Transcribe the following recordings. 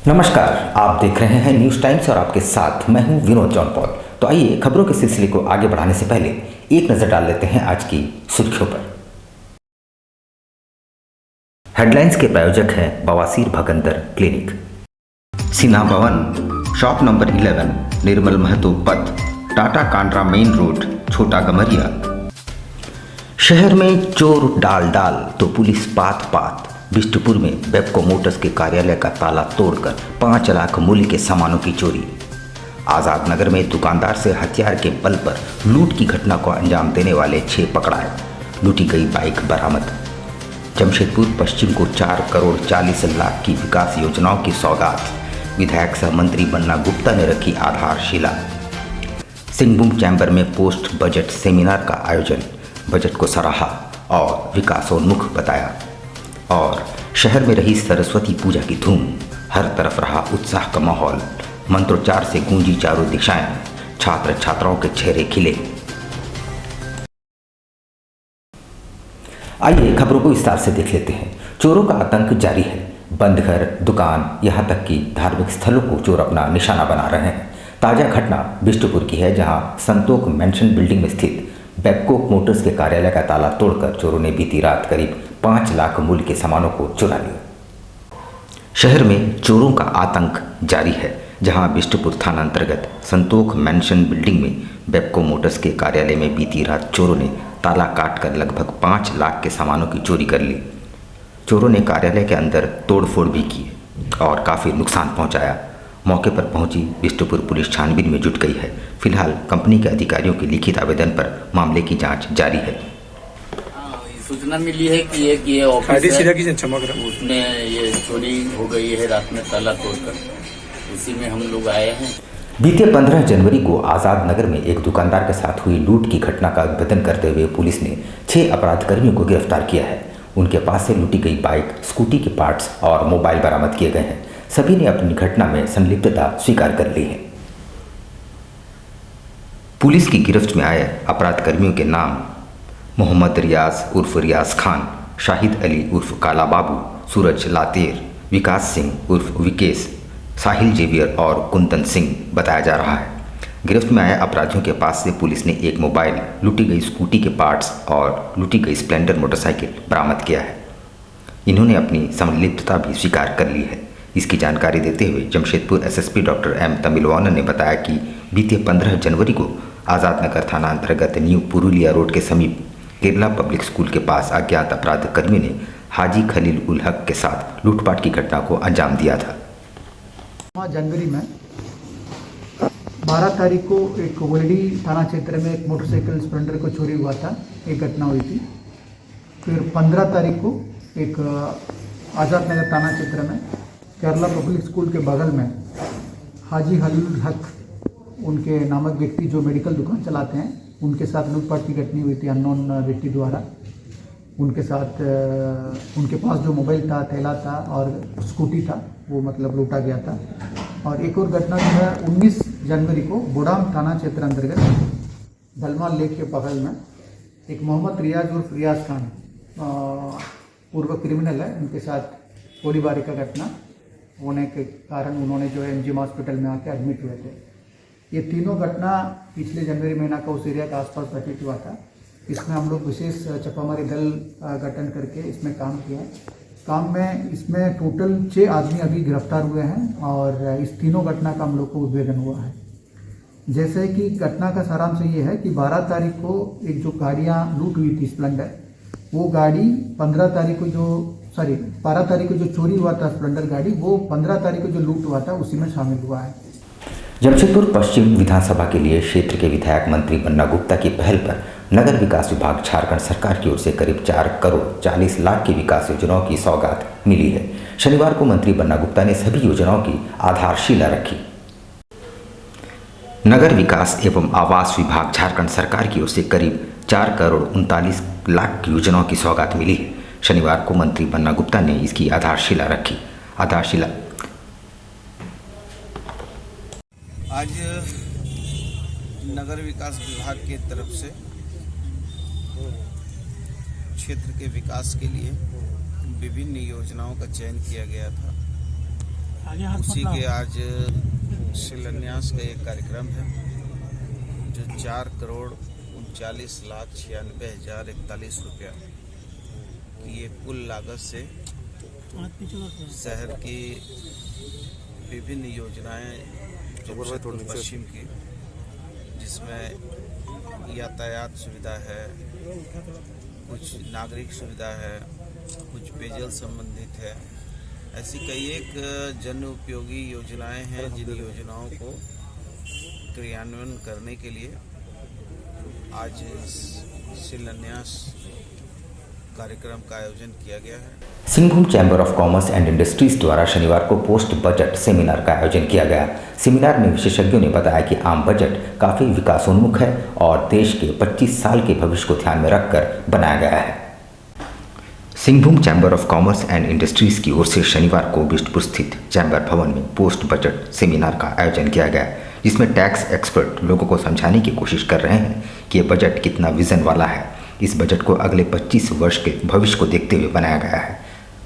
नमस्कार, आप देख रहे हैं न्यूज़ टाइम्स और आपके साथ मैं हूं विनोद जॉन पॉल। तो आइए खबरों के सिलसिले को आगे बढ़ाने से पहले एक नज़र डाल लेते हैं आज की सुर्खियों पर। हेडलाइंस के प्रायोजक हैं बवासीर भगंदर क्लिनिक, सिन्हा भवन, शॉप नंबर 11, निर्मल महतो पथ, टाटा कांड्रा मेन रोड, छोटा गमरिया। शहर में चोर डाल डाल तो पुलिस पात पात। बिष्टुपुर में बेपको मोटर्स के कार्यालय का ताला तोड़कर 5 लाख मूल्य के सामानों की चोरी। आज़ाद नगर में दुकानदार से हथियार के बल पर लूट की घटना को अंजाम देने वाले 6 पकड़ाए। लूटी गई बाइक बरामद। जमशेदपुर पश्चिम को 4 करोड़ 40 लाख की विकास योजनाओं की सौगात। विधायक सह मंत्री बन्ना गुप्ता ने रखी आधारशिला। सिंहभूम चैम्बर में पोस्ट बजट सेमिनार का आयोजन। बजट को सराहा और विकासोन्मुख बताया। और शहर में रही सरस्वती पूजा की धूम, हर तरफ रहा उत्साह का माहौल। मंत्रोच्चार से गूंजी चारों दिशाएं, छात्र छात्राओं के चेहरे खिले। आइए खबरों को विस्तार से देख लेते हैं। चोरों का आतंक जारी है। बंद घर, दुकान, यहाँ तक कि धार्मिक स्थलों को चोर अपना निशाना बना रहे हैं। ताज़ा घटना बिष्टुपुर की है, जहां संतोख मैंशन बिल्डिंग में स्थित बेपको मोटर्स के कार्यालय का ताला तोड़कर चोरों ने बीती रात करीब 5 लाख मूल्य के सामानों को चुरा लिया। शहर में चोरों का आतंक जारी है, जहां बिष्टुपुर थाना अंतर्गत संतोख मैंशन बिल्डिंग में बेपको मोटर्स के कार्यालय में बीती रात चोरों ने ताला काटकर लगभग 5 लाख के सामानों की चोरी कर ली। चोरों ने कार्यालय के अंदर तोड़फोड़ भी की और काफ़ी नुकसान पहुंचाया। मौके पर पहुंची बिष्टुपुर पुलिस छानबीन में जुट गई है। फिलहाल कंपनी के अधिकारियों के लिखित आवेदन पर मामले की जांच जारी है। सूचना मिली है कि ये ऑफिस है, उसमें ये चोरी हो गई है रात में ताला तोड़कर, उसी में हम लोग आए हैं। बीते 15 जनवरी को आज़ाद नगर में एक दुकानदार के साथ हुई लूट की घटना का उद्भेदन करते हुए पुलिस ने 6 अपराधकर्मियों को गिरफ्तार किया है। उनके पास से लूटी गई बाइक, स्कूटी के पार्ट्स और मोबाइल बरामद किए गए हैं। सभी ने अपनी घटना में संलिप्तता स्वीकार कर ली है। पुलिस की गिरफ्त में आए अपराधकर्मियों के नाम मोहम्मद रियाज उर्फ रियाज खान, शाहिद अली उर्फ काला बाबू, सूरज लातेर, विकास सिंह उर्फ विकेश, साहिल जेवियर और कुंदन सिंह बताया जा रहा है। गिरफ्त में आए अपराधियों के पास से पुलिस ने एक मोबाइल, लूटी गई स्कूटी के पार्ट्स और लूटी गई स्प्लेंडर मोटरसाइकिल बरामद किया है। इन्होंने अपनी संलिप्तता भी स्वीकार कर ली है। इसकी जानकारी देते हुए Jamshedpur SSP doctor M Tamilvanan ने बताया कि बीते 15 जनवरी को आज़ाद नगर थाना अंतर्गत न्यू पुरुलिया रोड के समीप केरला पब्लिक स्कूल के पास अज्ञात अपराध कर्मियों ने हाजी खलील उल हक के साथ लूटपाट की घटना को अंजाम दिया था। जनवरी में 12 तारीख को एक वलडी थाना क्षेत्र में एक मोटरसाइकिल स्प्लेंडर को चोरी हुआ था, एक घटना हुई थी। फिर 15 तारीख को एक आज़ाद नगर थाना क्षेत्र में केरला पब्लिक स्कूल के बगल में हाजी खलील हक उनके नामक व्यक्ति जो मेडिकल दुकान चलाते हैं, उनके साथ लूटपाट की घटना हुई थी अननोन व्यक्ति द्वारा। उनके साथ उनके पास जो मोबाइल था, थैला था और स्कूटी था, वो मतलब लूटा गया था। और एक और घटना जो है 19 जनवरी को बोडाम थाना क्षेत्र अंतर्गत दलमाल लेक के बगल में एक मोहम्मद रियाज उर्फ रियाज खान पूर्व क्रिमिनल है, उनके साथ गोलीबारी का घटना होने के कारण उन्होंने जो है एमजीएम हॉस्पिटल में आके एडमिट हुए थे। ये तीनों घटना पिछले जनवरी महीना का उस एरिया के आसपास घटित हुआ था। इसमें हम लोग विशेष छापामारी दल गठन करके इसमें काम किया है। काम में इसमें टोटल 6 आदमी अभी गिरफ्तार हुए हैं और इस तीनों घटना का हम लोग को उद्भेदन हुआ है। जैसे कि घटना का सारांश ये है कि 12 तारीख को एक जो गाड़ियाँ लूट हुई थी स्प्लेंडर, वो गाड़ी 12 तारीख को जो चोरी हुआ था स्प्लेंडर गाड़ी, वो 15 तारीख को जो लूट हुआ था उसी में शामिल हुआ है। जमशेदपुर पश्चिम विधानसभा के लिए क्षेत्र के विधायक मंत्री बन्ना गुप्ता की पहल पर नगर विकास विभाग झारखंड सरकार की ओर से करीब 4 करोड़ 40 लाख की विकास योजनाओं की सौगात मिली है। शनिवार को मंत्री बन्ना गुप्ता ने सभी योजनाओं की आधारशिला रखी। नगर विकास एवं आवास विभाग झारखंड सरकार की ओर से करीब 4 करोड़ 39 लाख की योजनाओं की सौगात मिली है। शनिवार को मंत्री बन्ना गुप्ता ने इसकी आधारशिला रखी। आधारशिला आज नगर विकास विभाग की तरफ से क्षेत्र के विकास के लिए विभिन्न योजनाओं का चयन किया गया था। उसी के आज शिलान्यास का एक कार्यक्रम है जो 4,39,96,96,41 रुपया की ये कुल लागत से शहर की विभिन्न योजनाएं जमशेदपुर पश्चिम की, जिसमें यातायात सुविधा है, कुछ नागरिक सुविधा है, कुछ पेयजल संबंधित है, ऐसी कई एक जन उपयोगी योजनाएं हैं जिन योजनाओं को क्रियान्वयन करने के लिए आज शिलान्यास कार्यक्रम का आयोजन किया गया है। Singhbhum chamber of commerce and industries द्वारा शनिवार को पोस्ट बजट सेमिनार का आयोजन किया गया। सेमिनार में विशेषज्ञों ने बताया कि आम बजट काफ़ी विकासोन्मुख है और देश के 25 साल के भविष्य को ध्यान में रखकर बनाया गया है। Singhbhum chamber of commerce and industries की ओर से शनिवार को बिष्टपुर स्थित चैम्बर भवन में पोस्ट बजट सेमिनार का आयोजन किया गया, जिसमें टैक्स एक्सपर्ट लोगों को समझाने की कोशिश कर रहे हैं कि ये बजट कितना विजन वाला है। इस बजट को अगले 25 वर्ष के भविष्य को देखते हुए बनाया गया है।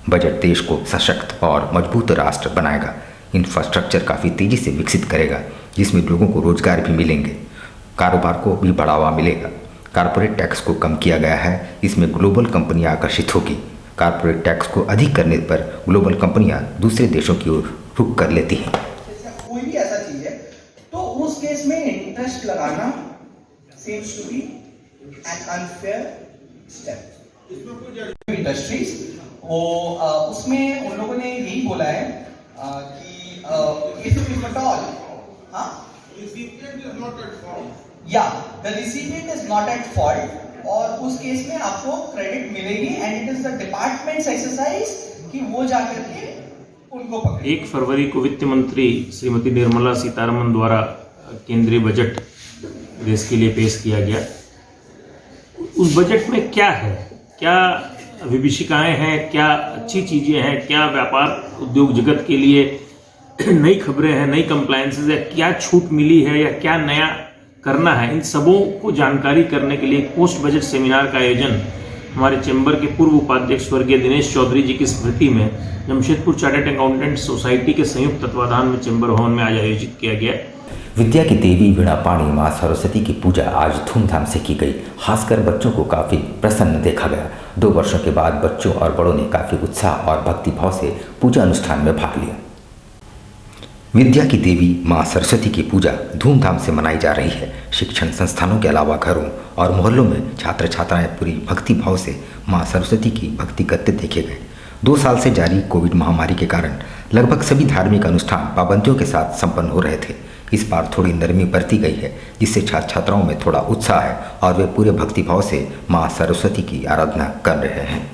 बजट देश को सशक्त और मजबूत राष्ट्र बनाएगा, इंफ्रास्ट्रक्चर काफ़ी तेज़ी से विकसित करेगा, जिसमें लोगों को रोजगार भी मिलेंगे, कारोबार को भी बढ़ावा मिलेगा। कारपोरेट टैक्स को कम किया गया है, इसमें ग्लोबल कंपनियां आकर्षित होगी। कारपोरेट टैक्स को अधिक करने पर ग्लोबल कंपनियां दूसरे देशों की ओर रुख कर लेती हैं। कोई भी ऐसा चीज है तो उस केस में इंटरेस्ट लगाना seems to be an unfair step. Industries वो उसमें उन लोगों ने यही बोला है कि if at all, recipient is not at fault. Yeah, the recipient is not at fault. और उस केस में आपको क्रेडिट मिलेगी and it is the departments exercise कि वो जाकर के उनको पकड़े। 1 फरवरी को वित्त मंत्री श्रीमती निर्मला सीतारमण द्वारा केंद्रीय बजट देश के लिए पेश किया गया। उस बजट में क्या है, क्या विभीषिकाएं हैं, क्या अच्छी चीज़ें हैं, क्या व्यापार उद्योग जगत के लिए नई खबरें हैं, नई कंप्लायंसेस है, क्या छूट मिली है या क्या नया करना है, इन सबों को जानकारी करने के लिए एक पोस्ट बजट सेमिनार का आयोजन हमारे चैम्बर के पूर्व उपाध्यक्ष स्वर्गीय दिनेश चौधरी जी की स्मृति में जमशेदपुर चार्टर्ड अकाउंटेंट सोसाइटी के संयुक्त तत्वाधान में चैम्बर भवन में आज आयोजित किया गया। विद्या की देवी वीणा पाणी माँ सरस्वती की पूजा आज धूमधाम से की गई। खासकर बच्चों को काफ़ी प्रसन्न देखा गया। 2 वर्षों के बाद बच्चों और बड़ों ने काफ़ी उत्साह और भक्तिभाव से पूजा अनुष्ठान में भाग लिया। विद्या की देवी माँ सरस्वती की पूजा धूमधाम से मनाई जा रही है। शिक्षण संस्थानों के अलावा घरों और मोहल्लों में छात्र छात्राएं पूरी भक्ति भाव से माँ सरस्वती की भक्ति करते देखे गए। 2 साल से जारी कोविड महामारी के कारण लगभग सभी धार्मिक अनुष्ठान पाबंदियों के साथ संपन्न हो रहे थे। इस बार थोड़ी नरमी बरती गई है, जिससे छात्र छात्राओं में थोड़ा उत्साह है और वे पूरे भक्तिभाव से माँ सरस्वती की आराधना कर रहे हैं।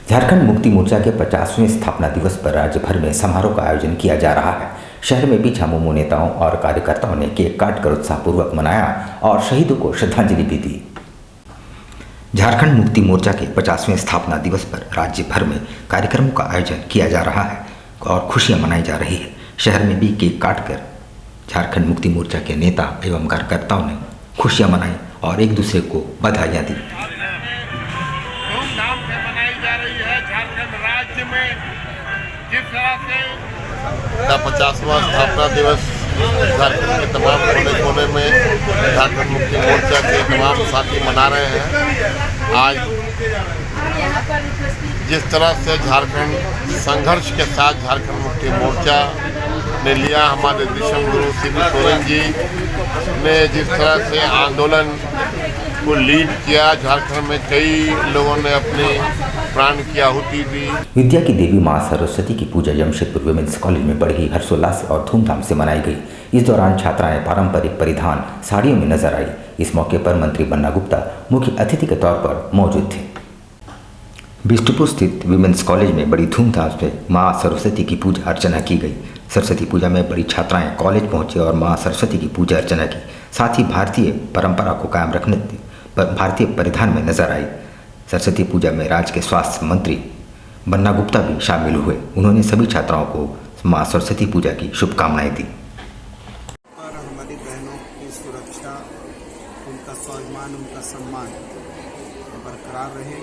झारखंड मुक्ति मोर्चा के 50वें स्थापना दिवस पर राज्य भर में समारोह का आयोजन किया जा रहा है। शहर में भी झामुमो नेताओं और कार्यकर्ताओं ने केक काटकर उत्साहपूर्वक मनाया और शहीदों को श्रद्धांजलि भी दी। झारखंड मुक्ति मोर्चा के 50वें स्थापना दिवस पर राज्य भर में कार्यक्रमों का आयोजन किया जा रहा है और खुशियां मनाई जा रही है। शहर में भी केक काटकर झारखंड मुक्ति मोर्चा के नेता एवं कार्यकर्ताओं ने खुशियां मनाई और एक दूसरे को बधाइयां दी। धूमधाम से मनाई जा रही है झारखंड राज्य में। जिस तरह से 50वां स्थापना दिवस झारखंड के तमाम कोने कोने में झारखंड मुक्ति मोर्चा के तमाम साथी मना रहे हैं। आज जिस तरह से झारखंड संघर्ष के साथ झारखंड मुक्ति मोर्चा ने लिया, हमारे दिशम गुरु शिबू सोरेन जी ने जिस तरह से आंदोलन को लीड किया, झारखंड में कई लोगों ने अपने प्राण की आहुति दी। विद्या की देवी माँ सरस्वती की पूजा जमशेदपुर वुमेन्स कॉलेज में बड़े ही हर्षोल्लास और धूमधाम से मनाई गई। इस दौरान छात्राएं पारंपरिक परिधान साड़ियों में नजर आई। इस मौके पर मंत्री बन्ना गुप्ता मुख्य अतिथि के तौर पर मौजूद थे। बिष्टुपुर स्थित वुमेन्स कॉलेज में बड़ी धूमधाम से माँ सरस्वती की पूजा अर्चना की गई। सरस्वती पूजा में बड़ी छात्राएं कॉलेज पहुंचे और माँ सरस्वती की पूजा अर्चना की। साथ ही भारतीय परंपरा को कायम रखने भारतीय परिधान में नजर आई। सरस्वती पूजा में राज्य के स्वास्थ्य मंत्री बन्ना गुप्ता भी शामिल हुए। उन्होंने सभी छात्राओं को मां सरस्वती पूजा की शुभकामनाएं दी। और हमारी बहनों की सुरक्षा, उनका स्वाभिमान, उनका सम्मान बरकरार रहे,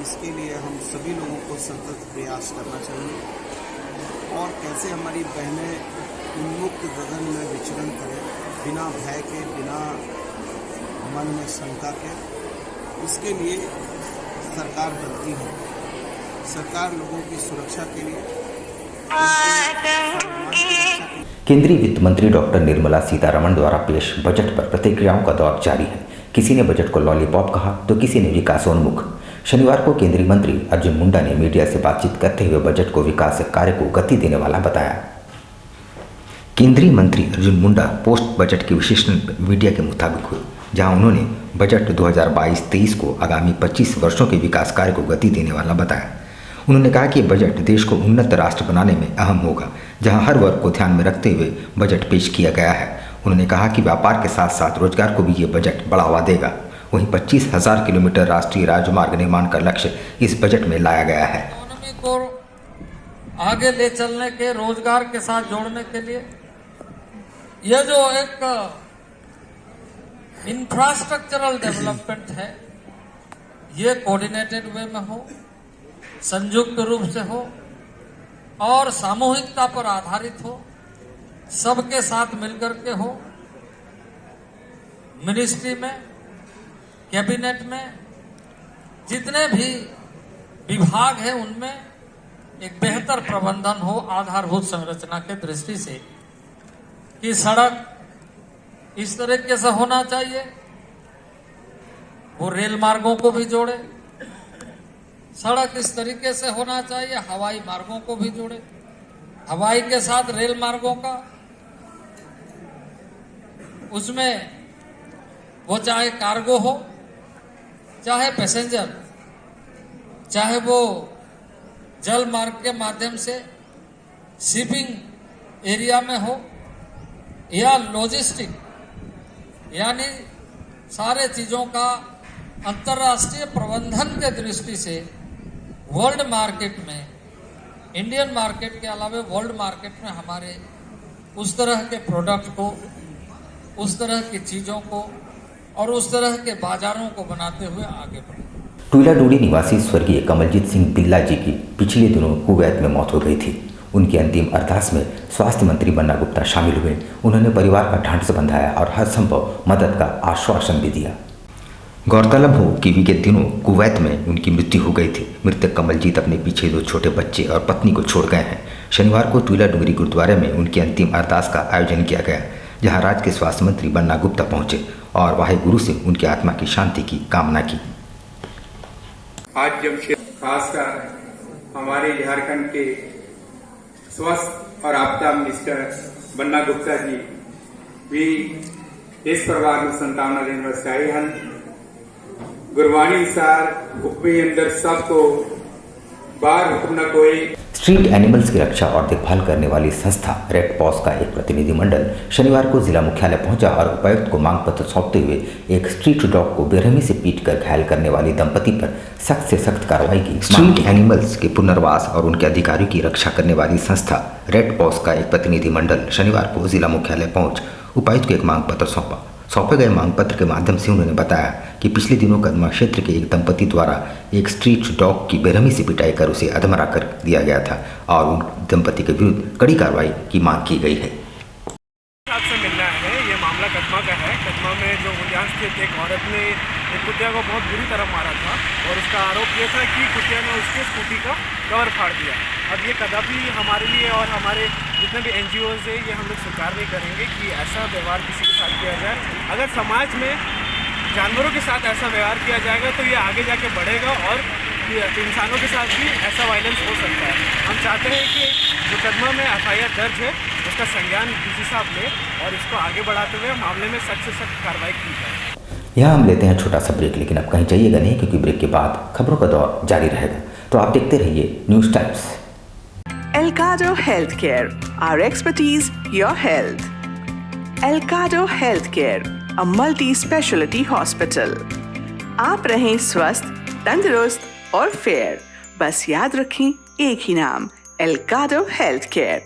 इसके लिए हम सभी लोगों को सतत प्रयास करना चाहिए और कैसे हमारी बहनें उन्मुक्त गगन में विचरण करें, बिना भय के, बिना मन में शंका के, इसके लिए सरकार बनती है। सरकार लोगों की सुरक्षा के लिए, केंद्रीय वित्त मंत्री डॉक्टर निर्मला सीतारमण द्वारा पेश बजट पर प्रतिक्रियाओं का दौर जारी है। किसी ने बजट को लॉलीपॉप कहा तो किसी ने विकासोन्मुख। शनिवार को केंद्रीय मंत्री अर्जुन मुंडा ने मीडिया से बातचीत करते हुए बजट को विकास कार्य को गति देने वाला बताया। केंद्रीय मंत्री अर्जुन मुंडा पोस्ट बजट के विश्लेषण मीडिया के मुताबिक हुए, जहां उन्होंने बजट 2022-23 को आगामी 25 वर्षों के विकास कार्य को गति देने वाला बताया। उन्होंने कहा कि बजट देश को उन्नत राष्ट्र बनाने में अहम होगा, जहां हर वर्ग को ध्यान में रखते हुए बजट पेश किया गया है। उन्होंने कहा कि व्यापार के साथ साथ रोजगार को भी ये बजट बढ़ावा देगा। वहीं 25,000 किलोमीटर राष्ट्रीय राजमार्ग निर्माण का लक्ष्य इस बजट में लाया गया है। इकोनॉमी को आगे ले चलने के, रोजगार के साथ जोड़ने के लिए यह जो एक इंफ्रास्ट्रक्चरल डेवलपमेंट है, ये कोऑर्डिनेटेड वे में हो, संयुक्त रूप से हो और सामूहिकता पर आधारित हो, सबके साथ मिलकर के हो। मिनिस्ट्री में, कैबिनेट में जितने भी विभाग हैं उनमें एक बेहतर प्रबंधन हो आधारभूत संरचना के दृष्टि से, कि सड़क इस तरीके से होना चाहिए वो रेल मार्गों को भी जोड़े, सड़क इस तरीके से होना चाहिए हवाई मार्गों को भी जोड़े, हवाई के साथ रेल मार्गों का, उसमें वो चाहे कार्गो हो, चाहे पैसेंजर, चाहे वो जल मार्ग के माध्यम से शिपिंग एरिया में हो या लॉजिस्टिक, यानी सारे चीजों का अंतर्राष्ट्रीय प्रबंधन के दृष्टि से वर्ल्ड मार्केट में, इंडियन मार्केट के अलावा वर्ल्ड मार्केट में हमारे उस तरह के प्रोडक्ट को, उस तरह की चीजों को और उस तरह के बाजारों को बनाते हुए आगे बढ़े। टुइलाडूडी निवासी स्वर्गीय कमलजीत सिंह बिल्ला जी की पिछले दिनों कुवैत में मौत हो गई थी। उनकी अंतिम अरदास में स्वास्थ्य मंत्री बन्ना गुप्ता शामिल हुए। उन्होंने परिवार का ढांढस बंधाया और हर संभव मदद का आश्वासन भी दिया। गौरतलब हो कि बीते दिनों कुवैत में उनकी मृत्यु हो गई थी। मृतक कमलजीत अपने पीछे 2 छोटे बच्चे और पत्नी को छोड़ गए हैं। शनिवार को टुइलाडूडी गुरुद्वारे में उनकी अंतिम अरदास का आयोजन किया गया, जहां राज्य के स्वास्थ्य मंत्री बन्ना गुप्ता पहुंचे और वाहेगुरु से उनकी आत्मा की शांति की कामना की। आज जब खासकर हमारे झारखंड के स्वास्थ्य और आपदा मिनिस्टर बन्ना गुप्ता जी भी इस परिवार में संतावना देने वास्ते आए हैं। गुरबाणी अनुसार हुक्मे अंदर सबको बाहर हुक्म न कोई। स्ट्रीट एनिमल्स की रक्षा और देखभाल करने वाली संस्था रेड क्रॉस का एक प्रतिनिधिमंडल शनिवार को जिला मुख्यालय पहुंचा और उपायुक्त को मांग पत्र सौंपते हुए एक स्ट्रीट डॉग को बेरहमी से पीटकर घायल करने वाली दंपति पर सख्त से सख्त कार्रवाई की। स्ट्रीट एनिमल्स के पुनर्वास और उनके अधिकारियों की रक्षा करने वाली संस्था रेड क्रॉस का एक प्रतिनिधिमंडल शनिवार को जिला मुख्यालय पहुंच उपायुक्त को एक मांग पत्र सौंपा। सौंपे गए मांग पत्र के माध्यम से उन्होंने बताया कि पिछले दिनों कदमा क्षेत्र के एक दंपति द्वारा एक स्ट्रीट डॉग की बेरहमी से पिटाई कर उसे अधमरा कर दिया गया था और उन दंपति के विरुद्ध कड़ी कार्रवाई की मांग की गई है। आपसे मिलना है, ये मामला कदमा का है। कदमा में जो यहाँ स्थित एक औरत ने एक कुतिया को बहुत बुरी तरह मारा था और उसका आरोप ये था कि कुतिया ने उसके स्कूटी का कवर फाड़ दिया। अब ये कदापि हमारे लिए और हमारे जितने भी NGOs है ये हम लोग स्वीकार नहीं करेंगे कि ऐसा व्यवहार किसी के साथ किया जाए। अगर समाज में जानवरों के साथ ऐसा व्यवहार किया जाएगा तो ये आगे जाके बढ़ेगा और इंसानों के साथ भी ऐसा वायलेंस हो सकता है। हम चाहते हैं कि जो कदमा में FIR दर्ज है उसका संज्ञान किसी साहब ले और इसको आगे बढ़ाते हुए मामले में सख्त से सख्त कार्रवाई की जाए। यहाँ हम लेते हैं छोटा सा ब्रेक, लेकिन अब कहीं जाइएगा नहीं क्योंकि ब्रेक के बाद खबरों का दौर जारी रहेगा। तो आप देखते रहिए news times. Elcado Healthcare, our expertise, your health. Elcado Healthcare, a multi-specialty hospital. आप रहें स्वस्थ, तंदुरुस्त और फेयर, बस याद रखें एक ही नाम, Elcado Healthcare।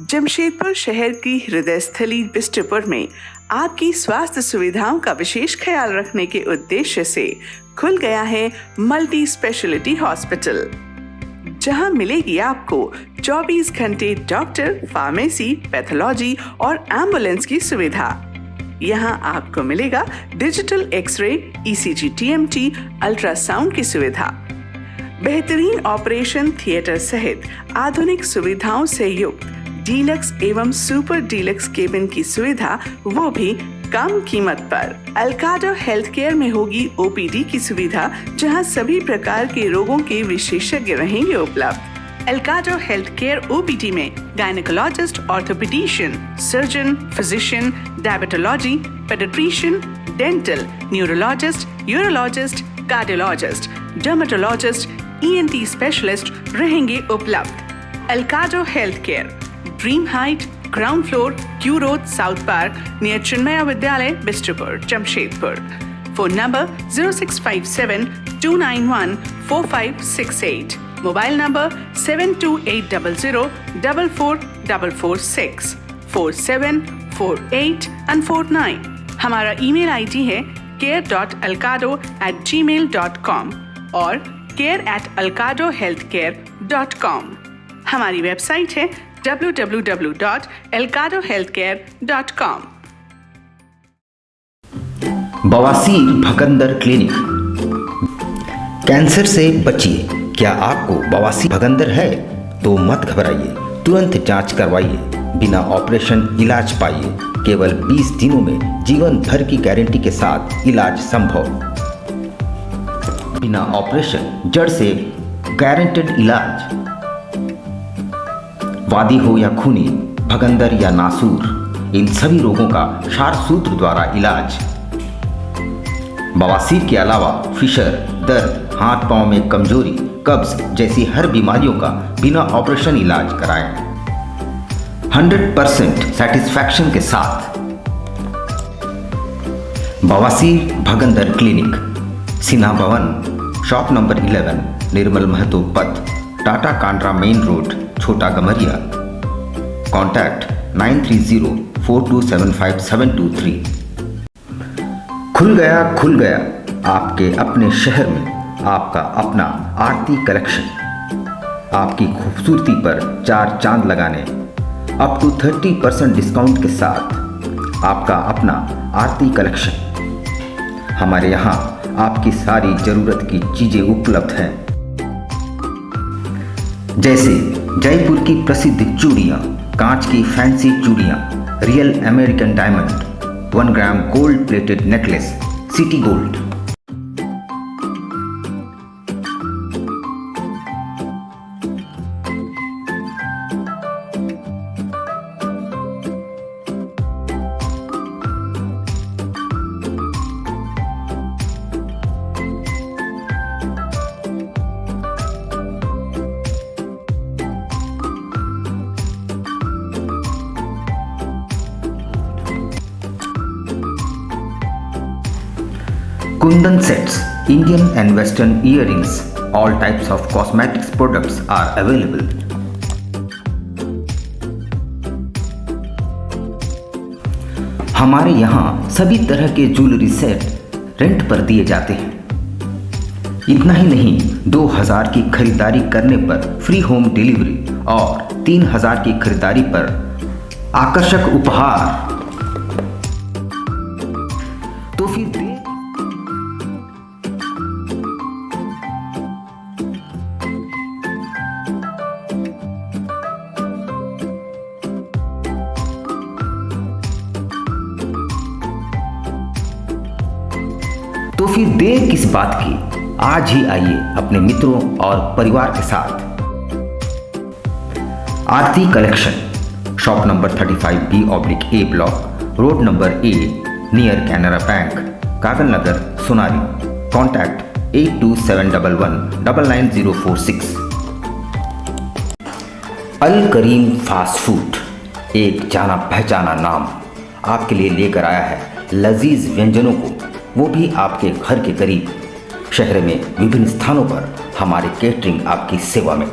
जमशेदपुर शहर की हृदय स्थली बिष्टुपुर में आपकी स्वास्थ्य सुविधाओं का विशेष ख्याल रखने के उद्देश्य से खुल गया है मल्टी स्पेशलिटी हॉस्पिटल, जहां मिलेगी आपको 24 घंटे डॉक्टर, फार्मेसी, पैथोलॉजी और एम्बुलेंस की सुविधा। यहां आपको मिलेगा digital X-ray, ECG, TMT, ultrasound की सुविधा, बेहतरीन ऑपरेशन थिएटर सहित आधुनिक सुविधाओं से युक्त डीलक्स एवं सुपर डीलक्स केबिन की सुविधा, वो भी कम कीमत पर। एल्काडो हेल्थ केयर में होगी OPD की सुविधा, जहां सभी प्रकार के रोगों के विशेषज्ञ रहेंगे उपलब्ध। एल्काडो हेल्थ केयर OPD में gynaecologist, orthopaedician, surgeon, physician, diabetology, paediatrician, dental, neurologist, urologist, cardiologist, dermatologist, ENT specialist रहेंगे उपलब्ध। एल्काडो health care, dream height, ground floor, Q road, south park, near Chinmaya Vidyalaya, Bistupur, Jamshedpur. Phone number 0657-291-4568, mobile number 7280044446, 4748 हमारा email ID है care.alcado@gmail.com और care@alcadohealthcare.com। हमारी website है www.elcadohealthcare.com। बवासीर भगंदर clinic. Cancer से बचिए। क्या आपको बवासीर भगंदर है तो मत घबराइए, तुरंत जांच करवाइए, बिना ऑपरेशन इलाज पाइए। केवल 20 दिनों में जीवन भर की गारंटी के साथ इलाज संभव। बिना ऑपरेशन जड़ से गारंटेड इलाज। वादी हो या खूनी, भगंदर या नासूर, इन सभी रोगों का क्षार सूत्र द्वारा इलाज। बवासीर के अलावा फिशर, दर्द, हाथ पांव में कमजोरी, कब्ज जैसी हर बीमारियों का बिना ऑपरेशन इलाज कराएं 100% सेटिस्फैक्शन के साथ। बवासीर भगंदर क्लिनिक, सिन्हा भवन, शॉप नंबर 11, निर्मल महतो पथ, टाटा कांड्रा मेन रोड, छोटा गमरिया। कॉन्टैक्ट 9304275723। खुल गया आपके अपने शहर में आपका अपना आरती कलेक्शन। आपकी खूबसूरती पर 4 चांद लगाने अप टू 30% डिस्काउंट के साथ आपका अपना आरती कलेक्शन। हमारे यहाँ आपकी सारी जरूरत की चीजें उपलब्ध हैं, जैसे जयपुर की प्रसिद्ध चूड़ियाँ, कांच की फैंसी चूड़ियाँ, real American diamond, 1 gram gold plated necklace, city gold. Kundan sets, Indian and Western earrings, all types of cosmetics products are available. हमारे यहाँ सभी तरह के ज्वेलरी सेट रेंट पर दिए जाते हैं। इतना ही नहीं, 2000 की खरीदारी करने पर फ्री होम डिलीवरी और 3000 की खरीदारी पर आकर्षक उपहार। तो फिर देर किस बात की, आज ही आइए अपने मित्रों और परिवार के साथ। Aarti collection, shop number 35B/A block, road number A, near Canara bank, Kagal Nagar, Sonari. Contact 8271119046। Al Karim fast food, एक जाना पहचाना नाम, आपके लिए लेकर आया है लजीज व्यंजनों को, वो भी आपके घर के करीब। शहर में विभिन्न स्थानों पर हमारे केटरिंग आपकी सेवा में।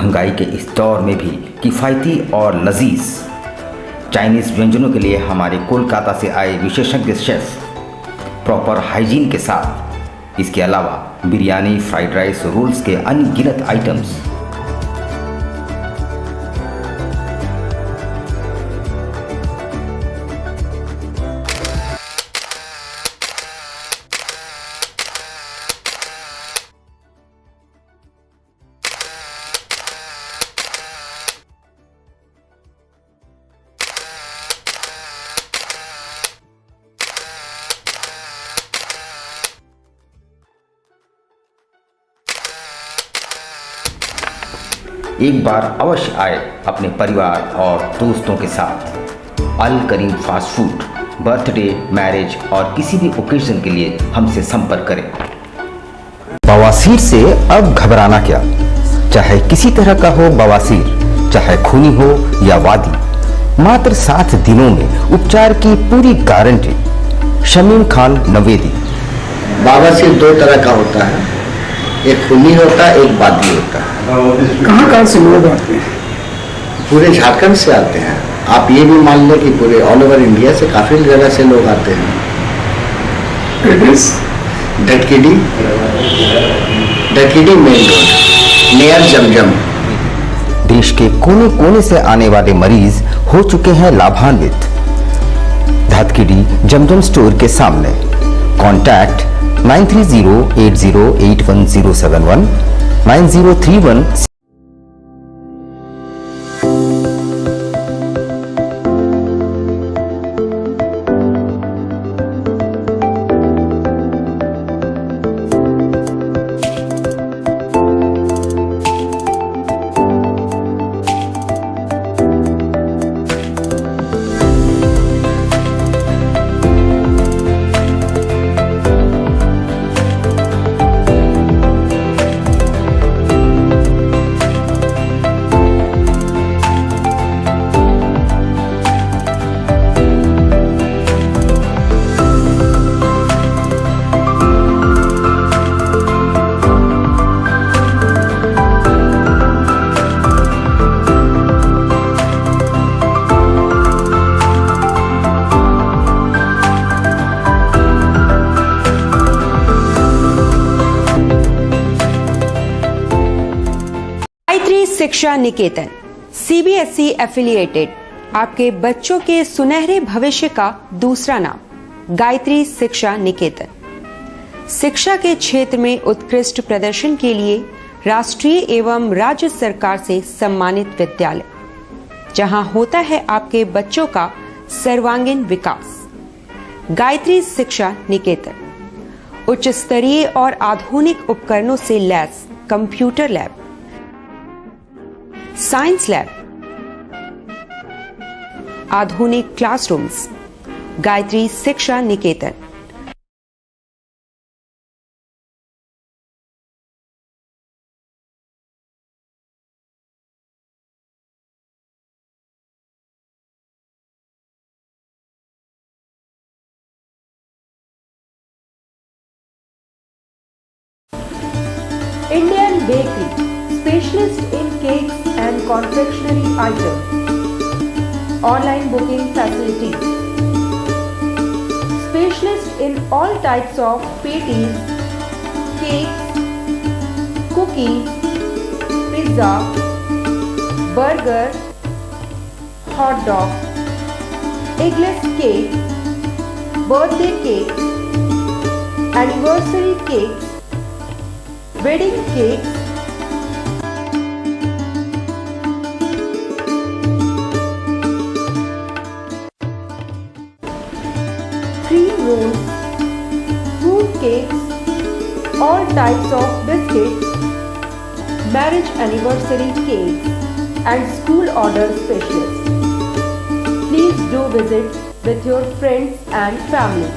महंगाई के इस दौर में भी किफ़ायती और लजीज चाइनीज़ व्यंजनों के लिए हमारे कोलकाता से आए विशेषज्ञ शेफ प्रॉपर हाइजीन के साथ, इसके अलावा बिरयानी, फ्राइड राइस, रोल्स के अनगिनत आइटम्स। एक बार अवश्य आए अपने परिवार और दोस्तों के साथ। अल Karim fast food, birthday, marriage और किसी भी ओकेजन के लिए हमसे संपर्क करें। बवासीर से अब घबराना क्या, चाहे किसी तरह का हो बवासीर, चाहे खूनी हो या वादी, मात्र 7 दिनों में उपचार की पूरी गारंटी। शमीम खान नवेदी। बवासीर 2 तरह का होता है, एक खूनी होता है, एक वादी होता है। कहाँ से लोग आते हैं? पूरे झारखंड से आते हैं। आप ये भी मान लें कि पूरे ऑल ओवर इंडिया से काफी जगह से लोग आते हैं। ढटकीडी मेन रोड नियर जमजम। देश के कोने कोने से आने वाले मरीज हो चुके हैं लाभान्वित। धतकीडी जमजम स्टोर के सामने। कॉन्टैक्ट 9308081071 9031। शिक्षा निकेतन सीबीएसई एफिलिएटेड आपके बच्चों के सुनहरे भविष्य का दूसरा नाम गायत्री शिक्षा निकेतन। शिक्षा के क्षेत्र में उत्कृष्ट प्रदर्शन के लिए राष्ट्रीय एवं राज्य सरकार से सम्मानित विद्यालय, जहां होता है आपके बच्चों का सर्वांगीण विकास। गायत्री शिक्षा निकेतन उच्च स्तरीय और आधुनिक उपकरणों से lace computer lab, science lab, आधुनिक क्लासरूम्स। गायत्री शिक्षा निकेतन। Indian Bakery, specialist in cakes and confectionery items. Online booking facilities. Specialist in all types of patties, cakes, cookies, pizza, burger, hot dog, eggless cake, birthday cake, anniversary cakes, wedding cakes, cream rolls, fruit cakes, all types of biscuits, marriage anniversary cakes, and school order specialists. Please do visit with your friends and family.